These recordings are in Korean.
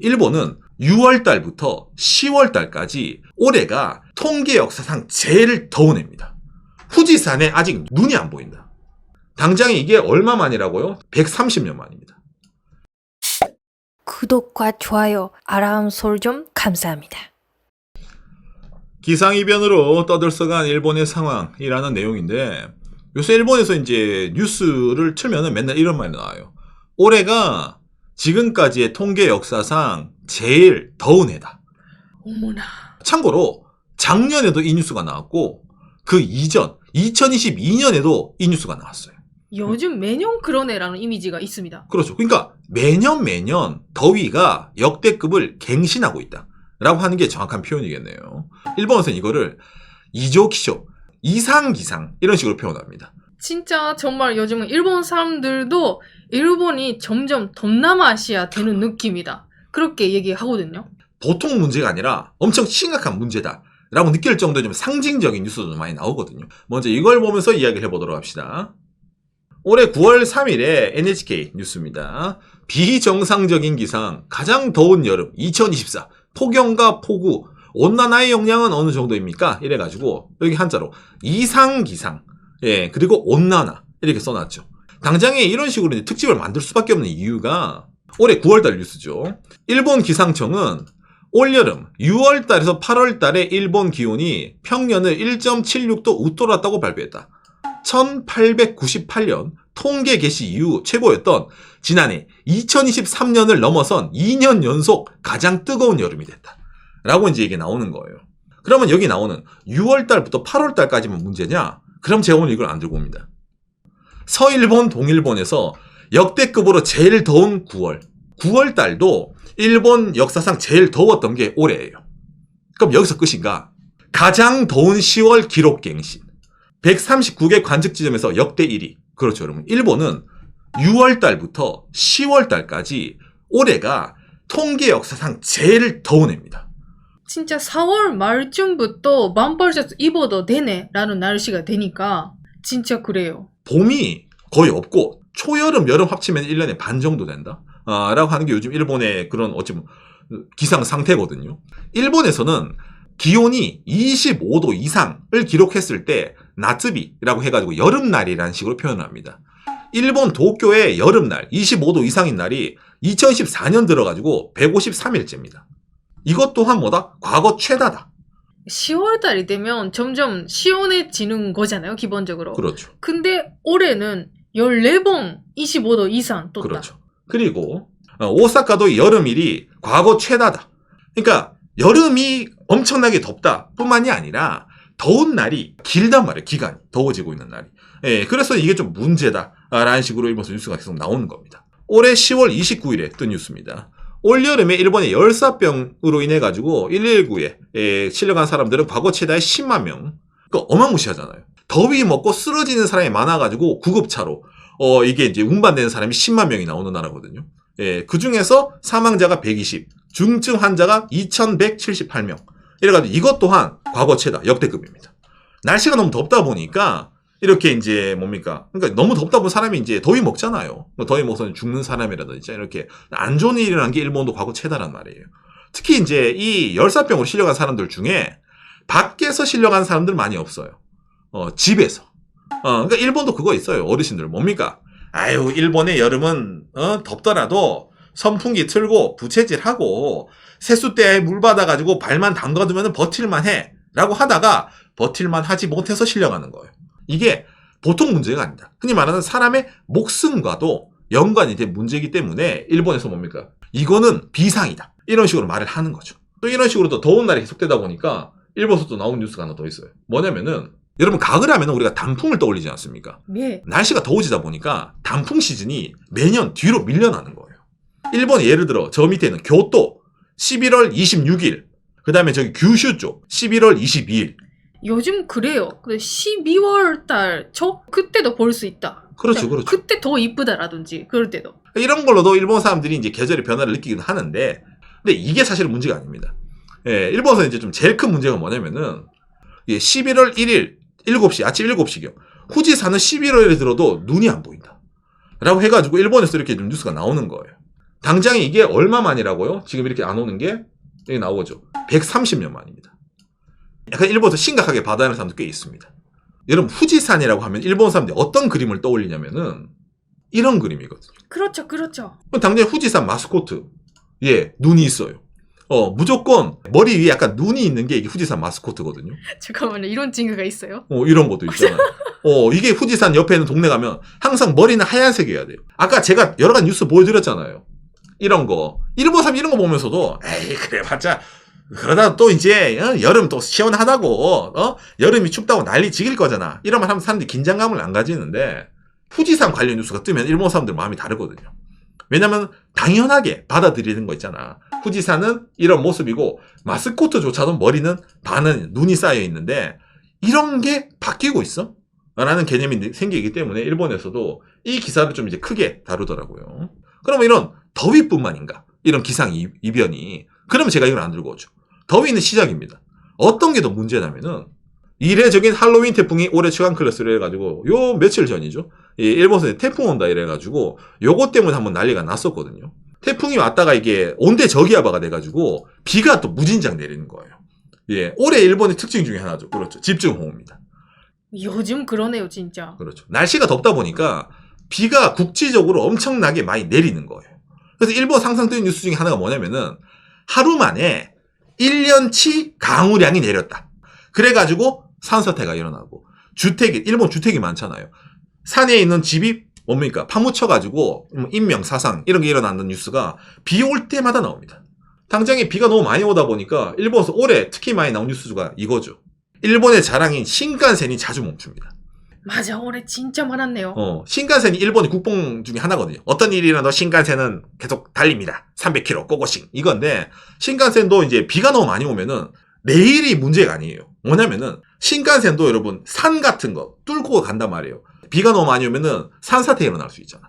일본은 6월 달부터 10월 달까지 올해가 통계 역사상 제일 더운 해입니다. 후지산에 아직 눈이 안 보인다. 당장 이게 얼마 만이라고요? 130년 만입니다. 구독과 좋아요, 알람 설정 감사합니다. 기상이변으로 떠들썩한 일본의 상황이라는 내용인데, 요새 일본에서 이제 뉴스를 틀면은 맨날 이런 말이 나와요. 올해가 지금까지의 통계 역사상 제일 더운 해다. 어머나. 참고로 작년에도 이 뉴스가 나왔고 그 이전 2022년에도 이 뉴스가 나왔어요. 요즘 매년 그런 애라는 이미지가 있습니다. 그렇죠. 그러니까 매년 더위가 역대급을 갱신하고 있다 라고 하는 게 정확한 표현이겠네요. 일본에서는 이거를 이조키쇼, 이상기상 이런 식으로 표현합니다. 진짜 정말 요즘은 일본 사람들도 일본이 점점 동남아시아 되는 느낌이다. 그렇게 얘기하거든요. 보통 문제가 아니라 엄청 심각한 문제다 라고 느낄 정도의 좀 상징적인 뉴스도 많이 나오거든요. 먼저 이걸 보면서 이야기를 해보도록 합시다. 올해 9월 3일에 NHK 뉴스입니다. 비정상적인 기상, 가장 더운 여름 2024, 폭염과 폭우, 온난화의 영향은 어느 정도입니까? 이래가지고 여기 한자로 이상기상, 예, 그리고 온난화 이렇게 써놨죠. 당장에 이런 식으로 이제 특집을 만들 수밖에 없는 이유가 올해 9월달 뉴스죠. 일본 기상청은 올여름 6월달에서 8월달에 일본 기온이 평년을 1.76도 웃돌았다고 발표했다. 1898년 통계 개시 이후 최고였던 지난해 2023년을 넘어선 2년 연속 가장 뜨거운 여름이 됐다. 라고 이제 이게 나오는 거예요. 그러면 여기 나오는 6월달부터 8월달까지만 문제냐? 그럼 제가 오늘 이걸 안 들고 옵니다. 서일본, 동일본에서 역대급으로 제일 더운 9월. 9월달도 일본 역사상 제일 더웠던 게 올해예요. 그럼 여기서 끝인가? 가장 더운 10월 기록 갱신. 139개 관측 지점에서 역대 1위. 그렇죠, 여러분. 일본은 6월달부터 10월달까지 올해가 통계 역사상 제일 더운 해입니다. 진짜 4월 말쯤부터 반팔 셔츠 입어도 되네 라는 날씨가 되니까 진짜 그래요. 봄이 거의 없고 초여름, 여름 합치면 1년에 반 정도 된다. 라고 하는 게 요즘 일본의 그런 어찌보면 기상 상태거든요. 일본에서는 기온이 25도 이상을 기록했을 때 나츠비라고 해가지고 여름날이라는 식으로 표현을 합니다. 일본 도쿄의 여름날 25도 이상인 날이 2014년 들어가지고 153일째입니다. 이것 또한 뭐다? 과거 최다다. 10월달이 되면 점점 시원해지는 거잖아요, 기본적으로. 그렇죠. 근데 올해는 14번 25도 이상 떴다. 그렇죠. 그리고 오사카도 여름일이 과거 최다다. 그러니까 여름이 엄청나게 덥다 뿐만이 아니라 더운 날이 길단 말이에요. 기간이 더워지고 있는 날이. 예, 그래서 이게 좀 문제다 라는 식으로 일본에서 뉴스가 계속 나오는 겁니다. 올해 10월 29일에 뜬 뉴스입니다. 올여름에 일본의 열사병으로 인해 가지고 119에 실려간 사람들은 과거 최다의 10만 명. 그러니까 어마무시하잖아요. 더위 먹고 쓰러지는 사람이 많아가지고 구급차로 이게 이제 운반되는 사람이 10만 명이 나오는 나라거든요. 예, 그 중에서 사망자가 120, 중증 환자가 2,178명. 이래가지고 이것 또한 과거 최다, 역대급입니다. 날씨가 너무 덥다 보니까 이렇게 이제 뭡니까? 그러니까 너무 덥다 보면 사람이 이제 더위 먹잖아요. 더위 먹어서 죽는 사람이라든지 이렇게 안 좋은 일이라는 게 일본도 과거 최다란 말이에요. 특히 이제 이 열사병으로 실려간 사람들 중에 밖에서 실려간 사람들 많이 없어요. 집에서. 그러니까 일본도 그거 있어요. 어르신들 뭡니까? 아유, 일본의 여름은 덥더라도 선풍기 틀고 부채질하고 세숫대에 물 받아가지고 발만 담가두면 버틸만 해 라고 하다가 버틸만 하지 못해서 실려가는 거예요. 이게 보통 문제가 아니다. 흔히 말하는 사람의 목숨과도 연관이 된 문제이기 때문에 일본에서 뭡니까? 이거는 비상이다. 이런 식으로 말을 하는 거죠. 또 이런 식으로 또 더운 날이 계속되다 보니까 일본에서 또 나온 뉴스가 하나 더 있어요. 뭐냐면은 여러분 가을 하면 우리가 단풍을 떠올리지 않습니까? 네. 날씨가 더워지다 보니까 단풍 시즌이 매년 뒤로 밀려나는 거예요. 일본이 예를 들어 저 밑에는 교토 11월 26일, 그 다음에 저기 규슈 쪽 11월 22일. 요즘 그래요. 12월 달 그때도 볼 수 있다. 그렇죠, 그렇죠. 그때 더 이쁘다라든지 그럴 때도. 이런 걸로도 일본 사람들이 이제 계절의 변화를 느끼긴 하는데, 근데 이게 사실은 문제가 아닙니다. 예, 일본에서 이제 좀 제일 큰 문제가 뭐냐면은 11월 1일 7시, 아침 7시경 후지산은 11월에 들어도 눈이 안 보인다 라고 해가지고 일본에서 이렇게 좀 뉴스가 나오는 거예요. 당장 이게 얼마 만이라고요? 지금 이렇게 안 오는 게 여기 나오죠. 130년 만입니다. 약간 일본에서 심각하게 받아들이는 사람도 꽤 있습니다. 여러분 후지산이라고 하면 일본 사람들이 어떤 그림을 떠올리냐면은 이런 그림이거든요. 그렇죠, 그렇죠. 당연히 후지산 마스코트. 예, 눈이 있어요. 무조건 머리 위에 약간 눈이 있는 게 이게 후지산 마스코트거든요. 잠깐만요, 이런 징후가 있어요? 이런 것도 있잖아요. 이게 후지산 옆에 있는 동네 가면 항상 머리는 하얀색이어야 돼요. 아까 제가 여러 가지 뉴스 보여드렸잖아요. 이런 거. 일본 사람 이런 거 보면서도 에이 그래 봤자 그러다 또 이제 여름 또 시원하다고 여름이 춥다고 난리 지길 거잖아. 이러면 하면 사람들이 긴장감을 안 가지는데 후지산 관련 뉴스가 뜨면 일본 사람들 마음이 다르거든요. 왜냐면 당연하게 받아들이는 거 있잖아. 후지산은 이런 모습이고 마스코트조차도 머리는 반은 눈이 쌓여 있는데 이런 게 바뀌고 있어? 라는 개념이 생기기 때문에 일본에서도 이 기사를 좀 이제 크게 다루더라고요. 그러면 이런 더위뿐만인가? 이런 기상 이변이. 그러면 제가 이걸 안 들고 오죠. 더위는 시작입니다. 어떤 게 더 문제냐면은 이례적인 할로윈 태풍이 올해 최강 클래스로 해가지고 요 며칠 전이죠. 일본에서 태풍 온다 이래가지고 요것 때문에 한번 난리가 났었거든요. 태풍이 왔다가 이게 온대 저기야바가 돼가지고 비가 또 무진장 내리는 거예요. 예, 올해 일본의 특징 중에 하나죠. 그렇죠. 집중호우입니다. 요즘 그러네요, 진짜. 그렇죠. 날씨가 덥다 보니까 비가 국지적으로 엄청나게 많이 내리는 거예요. 그래서 일본 상상적인 뉴스 중에 하나가 뭐냐면은 하루 만에 1년치 강우량이 내렸다. 그래가지고 산사태가 일어나고 일본 주택이 많잖아요. 산에 있는 집이 뭡니까? 파묻혀가지고 인명 사상 이런 게 일어나는 뉴스가 비 올 때마다 나옵니다. 당장에 비가 너무 많이 오다 보니까 일본에서 올해 특히 많이 나온 뉴스가 이거죠. 일본의 자랑인 신칸센이 자주 멈춥니다. 맞아, 올해 진짜 많았네요. 신칸센이 일본의 국뽕 중에 하나거든요. 어떤 일이 일어나도 신칸센은 계속 달립니다. 300km 고고싱 이건데 신칸센도 이제 비가 너무 많이 오면은 내일이 문제가 아니에요. 뭐냐면은 신칸센도 여러분 산 같은 거 뚫고 간단 말이에요. 비가 너무 많이 오면은 산사태 일어날 수 있잖아.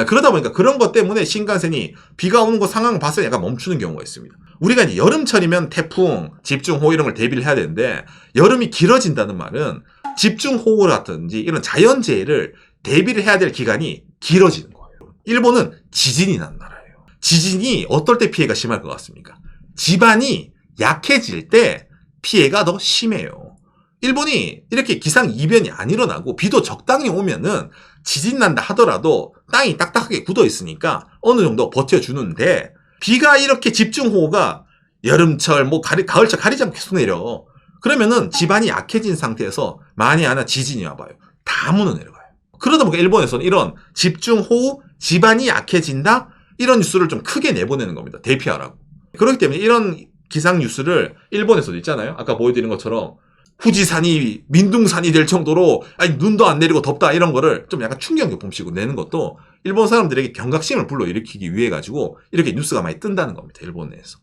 그러다 보니까 그런 것 때문에 신칸센이 비가 오는 거 상황 봤을 때 약간 멈추는 경우가 있습니다. 우리가 이제 여름철이면 태풍, 집중호우 이런 걸 대비를 해야 되는데 여름이 길어진다는 말은 집중호우라든지 이런 자연재해를 대비를 해야 될 기간이 길어지는 거예요. 일본은 지진이 난 나라예요. 지진이 어떨 때 피해가 심할 것 같습니까? 지반이 약해질 때 피해가 더 심해요. 일본이 이렇게 기상 이변이 안 일어나고 비도 적당히 오면은 지진 난다 하더라도 땅이 딱딱하게 굳어 있으니까 어느 정도 버텨주는데 비가 이렇게 집중호우가 여름철 가을철 가리지 않고 계속 내려. 그러면은 지반이 약해진 상태에서 만에 하나 지진이 와봐요. 다 무너 내려가요. 그러다 보니까 일본에서는 이런 집중호우, 지반이 약해진다 이런 뉴스를 좀 크게 내보내는 겁니다. 대피하라고. 그렇기 때문에 이런 기상 뉴스를 일본에서도 있잖아요. 아까 보여드린 것처럼 후지산이 민둥산이 될 정도로 눈도 안 내리고 덥다 이런 거를 좀 약간 충격요품식으로 내는 것도 일본 사람들에게 경각심을 불러일으키기 위해 가지고 이렇게 뉴스가 많이 뜬다는 겁니다. 일본 내에서.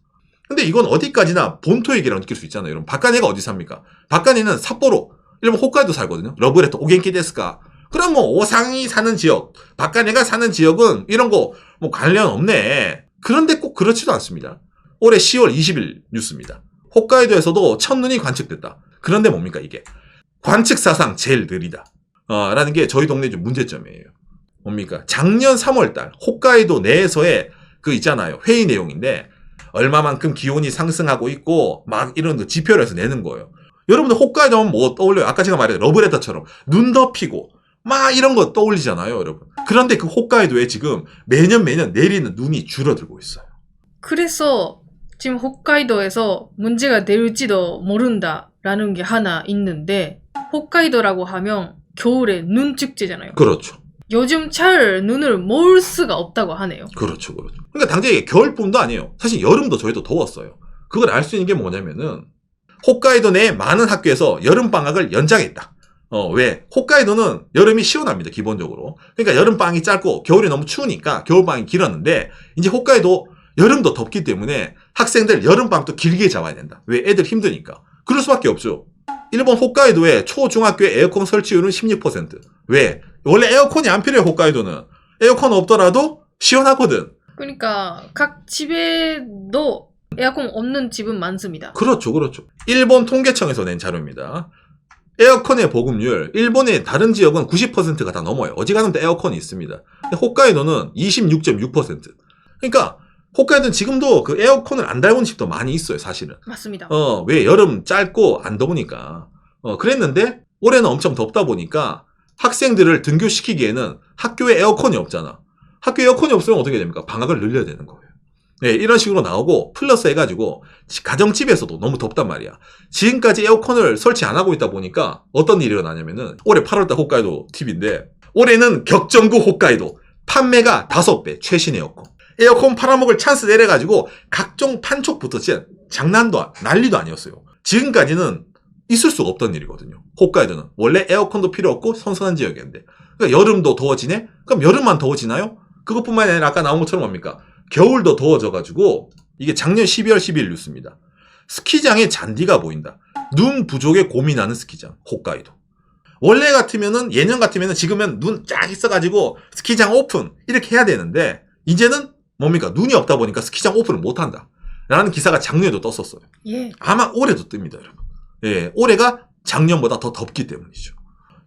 근데 이건 어디까지나 본토 얘기라고 느낄 수 있잖아요. 여러분 박간혜가 어디 삽니까? 박간혜는 삿포로, 일본 홋카이도 살거든요. 러브레터 오겐키 데스까? 그럼 오상이 사는 지역, 박간혜가 사는 지역은 이런 거 관련 없네. 그런데 꼭 그렇지도 않습니다. 올해 10월 20일 뉴스입니다. 홋카이도에서도 첫눈이 관측됐다. 그런데 뭡니까 이게? 관측사상 제일 느리다. 라는 게 저희 동네 좀 문제점이에요. 뭡니까? 작년 3월달 홋카이도 내에서의 그 있잖아요. 회의 내용인데 얼마만큼 기온이 상승하고 있고 막 이런 지표를 해서 내는 거예요. 여러분들 홋카이도 하면 뭐 떠올려요? 아까 제가 말했던 러브레터처럼 눈 덮이고 막 이런 거 떠올리잖아요, 여러분. 그런데 그 홋카이도에 지금 매년 내리는 눈이 줄어들고 있어요. 그래서 지금 홋카이도에서 문제가 될지도 모른다라는 게 하나 있는데 홋카이도라고 하면 겨울에 눈 축제잖아요. 그렇죠. 요즘 잘 눈을 모을 수가 없다고 하네요. 그렇죠. 그러니까 당장 이게 겨울뿐도 아니에요. 사실 여름도 저희도 더웠어요. 그걸 알 수 있는 게 뭐냐면은 홋카이도 내 많은 학교에서 여름방학을 연장했다. 왜? 홋카이도는 여름이 시원합니다, 기본적으로. 그러니까 여름방학이 짧고 겨울이 너무 추우니까 겨울방학이 길었는데 이제 홋카이도 여름도 덥기 때문에 학생들 여름방학도 길게 잡아야 된다. 왜? 애들 힘드니까. 그럴 수밖에 없죠. 일본 홋카이도의 초중학교의 에어컨 설치율은 16%. 왜? 원래 에어컨이 안 필요해, 홋카이도는. 에어컨 없더라도 시원하거든. 그러니까 각 집에도 에어컨 없는 집은 많습니다. 그렇죠. 일본 통계청에서 낸 자료입니다. 에어컨의 보급률, 일본의 다른 지역은 90%가 다 넘어요. 어지간하면 에어컨이 있습니다. 근데 홋카이도는 26.6%. 그러니까 홋카이도는 지금도 그 에어컨을 안 달고 있는 집도 많이 있어요, 사실은. 맞습니다. 왜 여름 짧고 안 더우니까. 그랬는데 올해는 엄청 덥다 보니까 학생들을 등교시키기에는 학교에 에어컨이 없잖아. 학교에 에어컨이 없으면 어떻게 됩니까? 방학을 늘려야 되는 거예요. 네, 이런 식으로 나오고 플러스 해가지고 가정집에서도 너무 덥단 말이야. 지금까지 에어컨을 설치 안 하고 있다 보니까 어떤 일이 일어나냐면은 올해 8월달 홋카이도 팁인데 올해는 격전구 홋카이도 판매가 5배 최신 에어컨. 에어컨 팔아먹을 찬스 내려가지고 각종 판촉부터 진짜 난리도 아니었어요. 지금까지는 있을 수가 없던 일이거든요. 홋카이도는 원래 에어컨도 필요 없고 선선한 지역이었는데 그러니까 여름도 더워지네? 그럼 여름만 더워지나요? 그것뿐만 아니라 아까 나온 것처럼 뭡니까? 겨울도 더워져가지고 이게 작년 12월 12일 뉴스입니다. 스키장에 잔디가 보인다. 눈 부족에 고민하는 스키장 홋카이도. 원래 같으면은 예년 같으면은 지금은 눈 쫙 있어가지고 스키장 오픈 이렇게 해야 되는데 이제는 뭡니까? 눈이 없다 보니까 스키장 오픈을 못한다. 라는 기사가 작년에도 떴었어요. 예. 아마 올해도 뜹니다, 여러분. 예, 올해가 작년보다 더 덥기 때문이죠.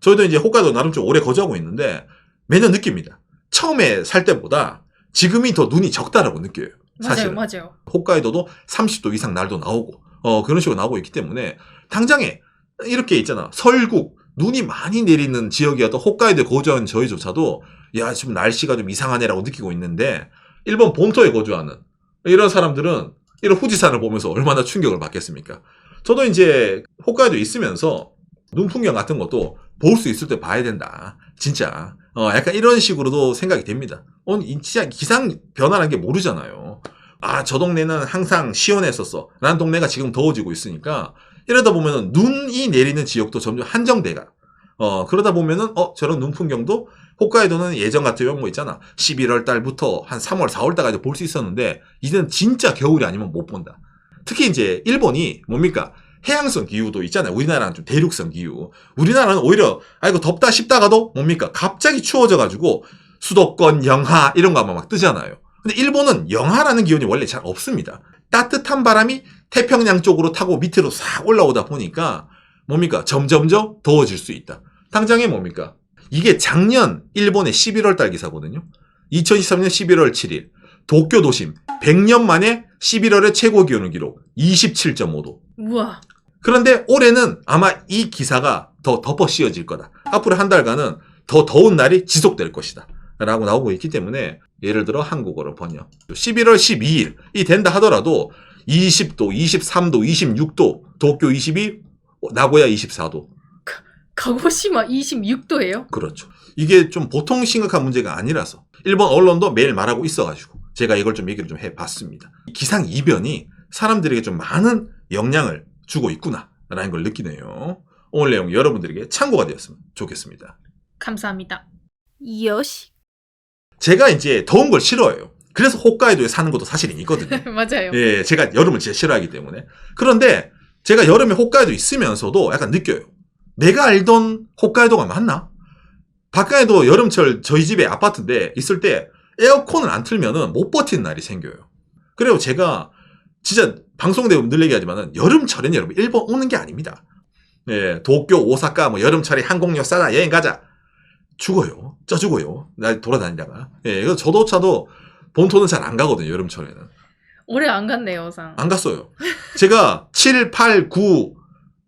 저희도 이제 홋카이도 나름 좀 오래 거주하고 있는데 매년 느낍니다. 처음에 살 때보다 지금이 더 눈이 적다라고 느껴요. 사실은. 맞아요. 홋카이도도 30도 이상 날도 나오고 그런 식으로 나오고 있기 때문에 당장에 이렇게 있잖아. 설국 눈이 많이 내리는 지역이어도 홋카이도에 거주하는 저희조차도 야 지금 날씨가 좀 이상하네라고 느끼고 있는데 일본 본토에 거주하는 이런 사람들은 이런 후지산을 보면서 얼마나 충격을 받겠습니까? 저도 이제 홋카이도에 있으면서 눈 풍경 같은 것도 볼 수 있을 때 봐야 된다. 진짜 약간 이런 식으로도 생각이 됩니다. 진짜 기상 변화라는 게 모르잖아요. 아, 저 동네는 항상 시원했었어. 라는 동네가 지금 더워지고 있으니까 이러다 보면은 눈이 내리는 지역도 점점 한정돼가. 그러다 보면은 저런 눈 풍경도 홋카이도는 예전 같으면 뭐 있잖아. 11월 달부터 한 3월, 4월 달까지 볼 수 있었는데 이제는 진짜 겨울이 아니면 못 본다. 특히 이제 일본이 뭡니까? 해양성 기후도 있잖아요. 우리나라는 좀 대륙성 기후. 우리나라는 오히려 이거 덥다 싶다가도 뭡니까? 갑자기 추워져가지고 수도권 영하 이런 거 아마 막 뜨잖아요. 근데 일본은 영하라는 기온이 원래 잘 없습니다. 따뜻한 바람이 태평양 쪽으로 타고 밑으로 싹 올라오다 보니까 뭡니까? 점점점 더워질 수 있다. 당장에 뭡니까? 이게 작년 일본의 11월 달 기사거든요. 2023년 11월 7일 도쿄 도심 100년 만에 11월의 최고 기온을 기록 27.5도. 우와. 그런데 올해는 아마 이 기사가 더 덮어 씌워질 거다. 앞으로 한 달간은 더 더운 날이 지속될 것이다. 라고 나오고 있기 때문에 예를 들어 한국어로 번역 11월 12일 이 된다 하더라도 20도, 23도, 26도, 도쿄 22, 나고야 24도. 가고시마 26도예요? 그렇죠. 이게 좀 보통 심각한 문제가 아니라서 일본 언론도 매일 말하고 있어가지고 제가 이걸 좀 얘기를 좀 해봤습니다. 기상 이변이 사람들에게 좀 많은 영향을 주고 있구나라는 걸 느끼네요. 오늘 내용 여러분들에게 참고가 되었으면 좋겠습니다. 감사합니다. 요시. 제가 이제 더운 걸 싫어해요. 그래서 홋카이도에 사는 것도 사실은 있거든요. 맞아요. 예, 제가 여름을 진짜 싫어하기 때문에. 그런데 제가 여름에 홋카이도 있으면서도 약간 느껴요. 내가 알던 홋카이도가 맞나? 밖에도 여름철 저희 집에 아파트인데 있을 때 에어컨을 안 틀면은 못 버티는 날이 생겨요. 그리고 제가 진짜 방송 대금 늘 얘기하지만은 여름철에는 여러분 일본 오는 게 아닙니다. 예, 도쿄, 오사카 뭐 여름철에 항공료 싸다 여행 가자. 죽어요. 쪄 죽어요. 나 돌아다니다가. 예, 그래서 저도차도 본토는 잘 안 가거든요, 여름철에는. 올해 안 갔네요, 상. 안 갔어요. 제가 7, 8, 9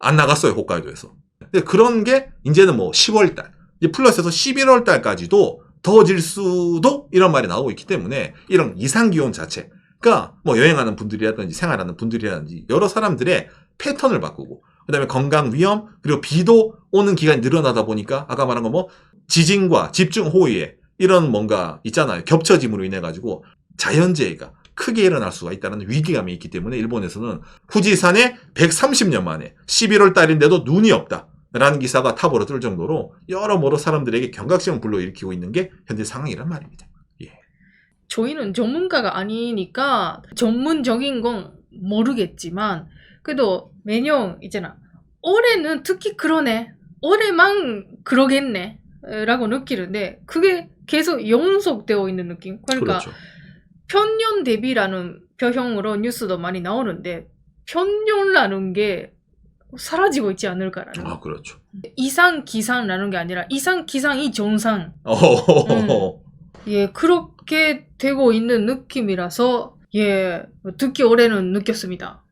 안 나갔어요, 홋카이도에서. 근데 그런 게 이제는 뭐 10월달, 이제 플러스해서 11월달까지도 더워질 수도 이런 말이 나오고 있기 때문에 이런 이상기온 자체가 뭐 여행하는 분들이라든지 생활하는 분들이라든지 여러 사람들의 패턴을 바꾸고 그 다음에 건강 위험 그리고 비도 오는 기간이 늘어나다 보니까 아까 말한 거 뭐 지진과 집중호우에 이런 뭔가 있잖아요. 겹쳐짐으로 인해 가지고 자연재해가 크게 일어날 수가 있다는 위기감이 있기 때문에 일본에서는 후지산에 130년 만에 11월 달인데도 눈이 없다. 라는 기사가 탑으로 뜰 정도로 여러모로 사람들에게 경각심을 불러일으키고 있는 게 현재 상황이란 말입니다. 예. 저희는 전문가가 아니니까 전문적인 건 모르겠지만 그래도 매년 있잖아. 올해는 특히 그러네. 올해만 그러겠네. 라고 느끼는데 그게 계속 연속되어 있는 느낌. 그러니까 그렇죠. 편년 대비라는 표현으로 뉴스도 많이 나오는데 편년라는 게 사라지고 있지 않을까라는. 아, 그렇죠. 이상 기상라는 게 아니라 이상 기상이 정상. 어허허허. 예, 그렇게 되고 있는 느낌이라서 예, 듣기 오래는 느꼈습니다.